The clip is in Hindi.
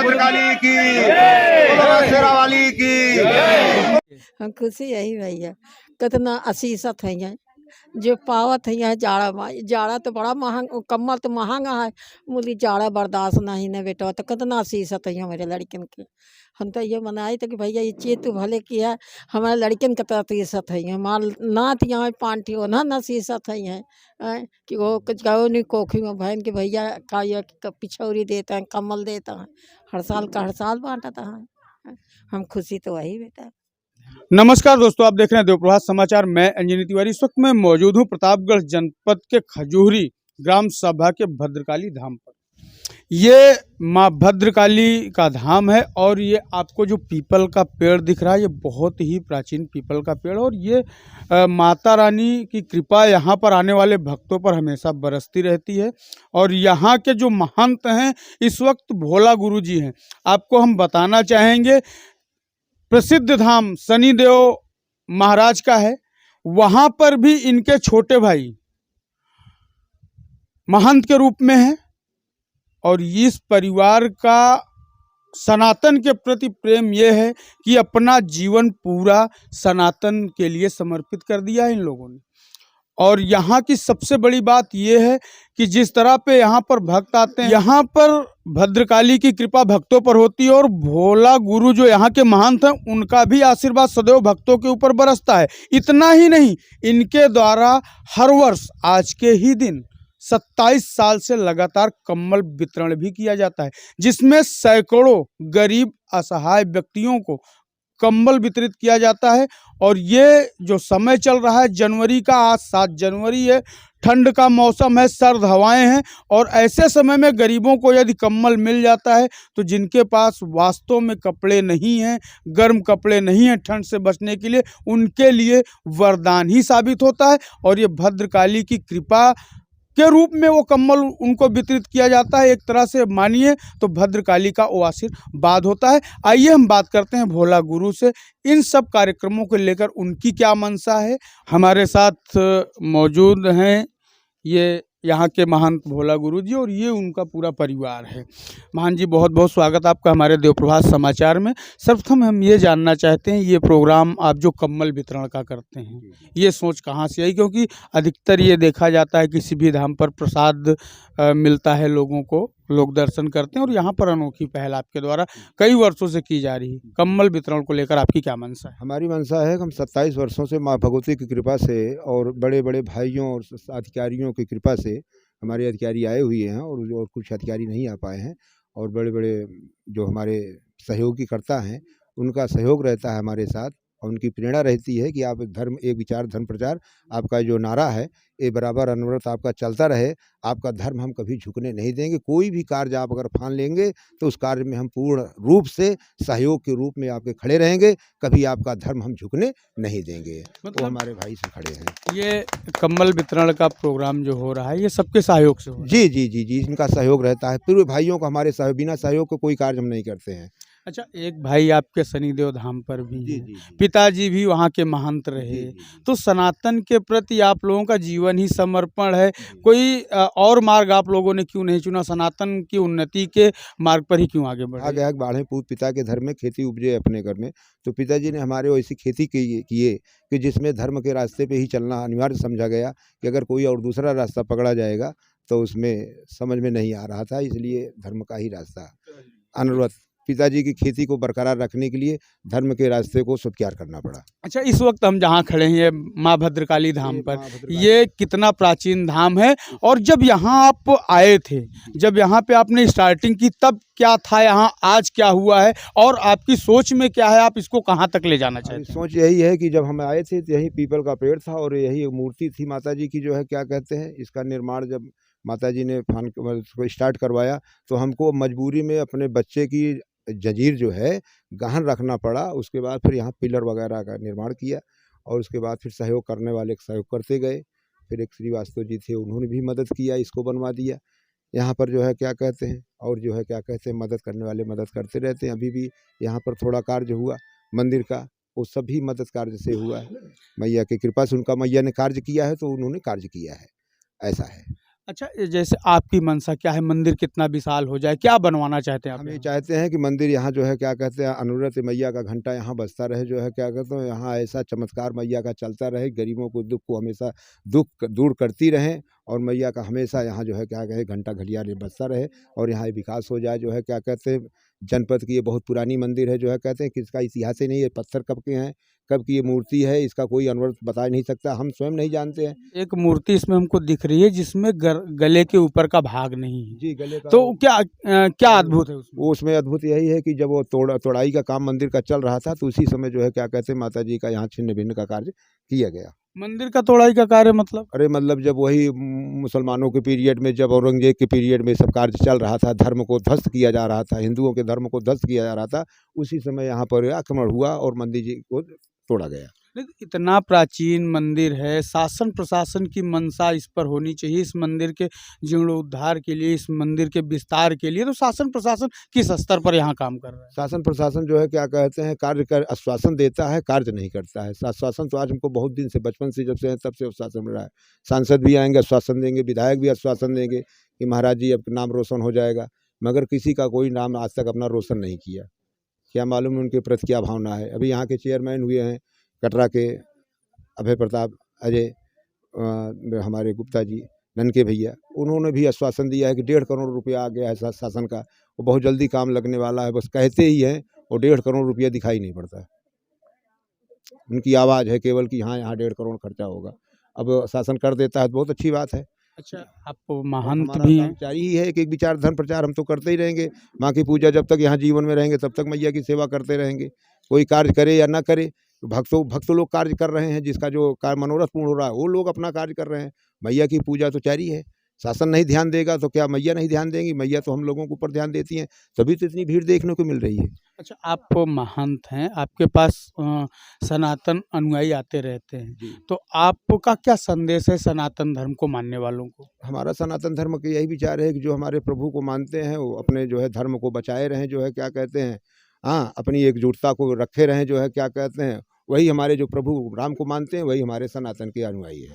भद्रकाली की, शेरा वाली की। हम खुशी यही भैया कितना असीसत है जो पावत है जाड़ा तो बड़ा महंगा, कम्बल तो महंगा है, मुझे जाड़ा बर्दाश्त नहीं न बेटा, तो कितना असीसत है मेरे लड़किन के। हम तो ये मनाए थे कि भैया ये चीज तो भले किया, हमारे लड़किन के तो असीसत है, हमारे नात यहाँ पांठी हो ना नसीसत है कि वो कुछ कहो नहीं कोखी में बहन के भैया का ये पिछौरी देता है, कम्बल देता है, हर साल का हर साल बांटता है। हम खुशी तो वही बेटा। नमस्कार दोस्तों, आप देख रहे हैं देवप्रभात समाचार। मैं अंजनी तिवारी इस वक्त मैं मौजूद हूं प्रतापगढ़ जनपद के खजूरी ग्राम सभा के भद्रकाली धाम पर। ये माँ भद्रकाली का धाम है और ये आपको जो पीपल का पेड़ दिख रहा है, ये बहुत ही प्राचीन पीपल का पेड़, और ये माता रानी की कृपा यहाँ पर आने वाले भक्तों पर हमेशा बरसती रहती है। और यहाँ के जो महंत हैं इस वक्त भोला गुरु जी हैं। आपको हम बताना चाहेंगे प्रसिद्ध धाम शनिदेव महाराज का है, वहाँ पर भी इनके छोटे भाई महंत के रूप में हैं, और इस परिवार का सनातन के प्रति प्रेम यह है कि अपना जीवन पूरा सनातन के लिए समर्पित कर दिया है इन लोगों ने। और यहाँ की सबसे बड़ी बात यह है कि जिस तरह पे यहाँ पर भक्त आते हैं, यहाँ पर भद्रकाली की कृपा भक्तों पर होती है, और भोला गुरु जो यहाँ के महंत हैं उनका भी आशीर्वाद सदैव भक्तों के ऊपर बरसता है। इतना ही नहीं, इनके द्वारा हर वर्ष आज के ही दिन 27 साल से लगातार कम्बल वितरण भी किया जाता है, जिसमें सैकड़ों गरीब असहाय व्यक्तियों को कंबल वितरित किया जाता है। और ये जो समय चल रहा है जनवरी का, आज 7 जनवरी है, ठंड का मौसम है, सर्द हवाएं हैं, और ऐसे समय में गरीबों को यदि कंबल मिल जाता है तो जिनके पास वास्तव में कपड़े नहीं हैं, गर्म कपड़े नहीं हैं ठंड से बचने के लिए, उनके लिए वरदान ही साबित होता है। और ये भद्रकाली की कृपा के रूप में वो कंबल उनको वितरित किया जाता है। एक तरह से मानिए तो भद्रकाली का वो आशीर्वाद होता है। आइए हम बात करते हैं भोला गुरु से, इन सब कार्यक्रमों को लेकर उनकी क्या मनसा है। हमारे साथ मौजूद हैं ये यहाँ के महंत भोला गुरु जी, और ये उनका पूरा परिवार है। महंत जी, बहुत बहुत स्वागत आपका हमारे देवप्रभात समाचार में। सर्वप्रथम हम ये जानना चाहते हैं, ये प्रोग्राम आप जो कम्बल वितरण का करते हैं, ये सोच कहाँ से आई? क्योंकि अधिकतर ये देखा जाता है किसी भी धाम पर प्रसाद मिलता है लोगों को, लोग दर्शन करते हैं, और यहाँ पर अनोखी पहल आपके द्वारा कई वर्षों से की जा रही है। कम्बल वितरण को लेकर आपकी क्या मनसा है? हमारी मनसा है कि हम 27 वर्षों से माँ भगवती की कृपा से और बड़े बड़े भाइयों और अधिकारियों की कृपा से, हमारे अधिकारी आए हुए हैं और कुछ अधिकारी नहीं आ पाए हैं, और बड़े बड़े जो हमारे सहयोगी करता हैं उनका सहयोग रहता है हमारे साथ, और उनकी प्रेरणा रहती है कि आप धर्म एक विचार धर्म प्रचार, आपका जो नारा है ये बराबर अनवरत आपका चलता रहे। आपका धर्म हम कभी झुकने नहीं देंगे। कोई भी कार्य आप अगर ठान लेंगे तो उस कार्य में हम पूर्ण रूप से सहयोग के रूप में आपके खड़े रहेंगे। कभी आपका धर्म हम झुकने नहीं देंगे। मतलब हमारे भाई से खड़े हैं। ये कम्बल वितरण का प्रोग्राम जो हो रहा है ये सबके सहयोग से हो रहा है? जी जी जी जी, इनका सहयोग रहता है। पूरे भाइयों का हमारे सहयोग, बिना सहयोग को कोई कार्य हम नहीं करते हैं। अच्छा, एक भाई आपके शनिदेव धाम पर भी जी हैं, जी, पिताजी भी वहाँ के महंत रहे, जी, जी, तो सनातन के प्रति आप लोगों का जीवन ही समर्पण है। कोई और मार्ग आप लोगों ने क्यों नहीं चुना? सनातन की उन्नति के मार्ग पर ही क्यों आगे बढ़े? आगे आगे बढ़े। पिता के धर्म में खेती उपजे अपने घर में, तो पिताजी ने हमारे ऐसी खेती किए कि जिसमें धर्म के रास्ते पे ही चलना अनिवार्य समझा गया, कि अगर कोई और दूसरा रास्ता पकड़ा जाएगा तो उसमें समझ में नहीं आ रहा था, इसलिए धर्म का ही रास्ता अनवरत पिताजी की खेती को बरकरार रखने के लिए धर्म के रास्ते को स्वीकार करना पड़ा। अच्छा, इस वक्त हम जहाँ खड़े हैं ये माँ भद्रकाली धाम पर, ये कितना प्राचीन धाम है, और जब यहाँ आप आए थे, जब यहाँ पे आपने स्टार्टिंग की, तब क्या था यहाँ, आज क्या हुआ है, और आपकी सोच में क्या है, आप इसको कहाँ तक ले जाना चाहते हैं? सोच यही है कि जब हम आए थे तो यही पीपल का पेड़ था, और यही मूर्ति थी माता जी की, जो है क्या कहते हैं, इसका निर्माण जब माता जी ने को स्टार्ट करवाया तो हमको मजबूरी में अपने बच्चे की जंजीर जो है गहन रखना पड़ा। उसके बाद फिर यहाँ पिलर वगैरह का निर्माण किया, और उसके बाद फिर सहयोग करने वाले सहयोग करते गए। फिर एक श्रीवास्तव जी थे, उन्होंने भी मदद किया, इसको बनवा दिया। यहाँ पर जो है क्या कहते हैं, और जो है क्या कहते हैं, मदद करने वाले मदद करते रहते हैं। अभी भी यहाँ पर थोड़ा कार्य हुआ मंदिर का, वो सभी मदद कार्य से हुआ है। मैया की कृपा से, उनका मैया ने कार्य किया है तो उन्होंने कार्य किया है, ऐसा है। अच्छा, ये जैसे आपकी मंशा क्या है, मंदिर कितना विशाल हो जाए, क्या बनवाना चाहते हैं आप हम ये यहाँ? चाहते हैं कि मंदिर यहाँ जो है क्या कहते हैं अनुरत मैया का घंटा यहाँ बजता रहे, जो है क्या कहते हैं यहाँ ऐसा चमत्कार मैया का चलता रहे, गरीबों को दुख को हमेशा दुख दूर करती रहें, और मैया का हमेशा यहाँ जो है क्या कहे घंटा घड़ियाल बजता रहे, और यहाँ ये विकास हो जाए, जो है क्या कहते हैं जनपद की ये बहुत पुरानी मंदिर है, जो है कहते हैं कि इसका इतिहास ही नहीं है, पत्थर कब के हैं, कब की ये मूर्ति है, इसका कोई अनवरत बता नहीं सकता, हम स्वयं नहीं जानते हैं। एक मूर्ति इसमें हमको दिख रही है जिसमें गले के ऊपर का भाग नहीं है, जी गले का तो क्या अद्भुत है उसमें? वो उसमें अद्भुत यही है कि जब वो तोड़ाई का काम मंदिर का चल रहा था, तो उसी समय जो है क्या कहते हैं माता जी का यहाँ छिन्न भिन्न का कार्य किया गया। मंदिर का तोड़ाई का कार्य मतलब? अरे मतलब जब वही मुसलमानों के पीरियड में, जब औरंगजेब के पीरियड में सब कार्य चल रहा था, धर्म को ध्वस्त किया जा रहा था, हिंदुओं के धर्म को ध्वस्त किया जा रहा था, उसी समय यहाँ पर आक्रमण हुआ और मंदिर जी को तोड़ा गया। लेकिन इतना प्राचीन मंदिर है, शासन प्रशासन की मंशा इस पर होनी चाहिए, इस मंदिर के जीर्णोद्धार के लिए, इस मंदिर के विस्तार के लिए, तो शासन प्रशासन किस स्तर पर यहाँ काम कर रहा है? शासन प्रशासन जो है क्या कहते हैं कार्य कर आश्वासन देता है, कार्य नहीं करता है। आश्वासन तो आज हमको बहुत दिन से, बचपन से जब से हैं तब से आश्वासन मिल रहा है। सांसद भी आएंगे आश्वासन देंगे, विधायक भी आश्वासन देंगे कि महाराज जी अब नाम रोशन हो जाएगा, मगर किसी का कोई नाम आज तक अपना रोशन नहीं किया। क्या मालूम उनके प्रति क्या भावना है। अभी यहाँ के चेयरमैन हुए हैं कटरा के अभय प्रताप अजय, हमारे गुप्ता जी ननके भैया, उन्होंने भी आश्वासन दिया है कि 1.5 करोड़ रुपया आ गया है शासन का, वो बहुत जल्दी काम लगने वाला है, बस कहते ही हैं और 1.5 करोड़ रुपया दिखाई नहीं पड़ता है। उनकी आवाज़ है केवल कि हाँ यहाँ 1.5 करोड़ खर्चा होगा, अब शासन कर देता है तो बहुत अच्छी बात है। अच्छा, आप महंत हमारा भी काम हैं? जारी ही है कि एक विचार धर्म प्रचार हम तो करते ही रहेंगे। माँ की पूजा जब तक यहाँ जीवन में रहेंगे तब तक मैया की सेवा करते रहेंगे। कोई कार्य करे या ना करे, भक्त लोग कार्य कर रहे हैं, जिसका जो कार्य मनोरथ पूर्ण हो रहा है वो लोग अपना कार्य कर रहे हैं। मैया की पूजा तो जारी है। शासन नहीं ध्यान देगा तो क्या मैया नहीं ध्यान देंगी? मैया तो हम लोगों के ऊपर ध्यान देती हैं, तभी तो इतनी भीड़ देखने को मिल रही है। अच्छा, आप महंत हैं, आपके पास सनातन अनुयायी आते रहते हैं, जी। तो आपका क्या संदेश है सनातन धर्म को मानने वालों को? हमारा सनातन धर्म का यही विचार है कि जो हमारे प्रभु को मानते हैं वो अपने जो है धर्म को बचाए रहें, जो है क्या कहते हैं हाँ अपनी एकजुटता को रखे रहें, जो है क्या कहते हैं वही हमारे जो प्रभु राम को मानते हैं वही हमारे सनातन के अनुयायी हैं।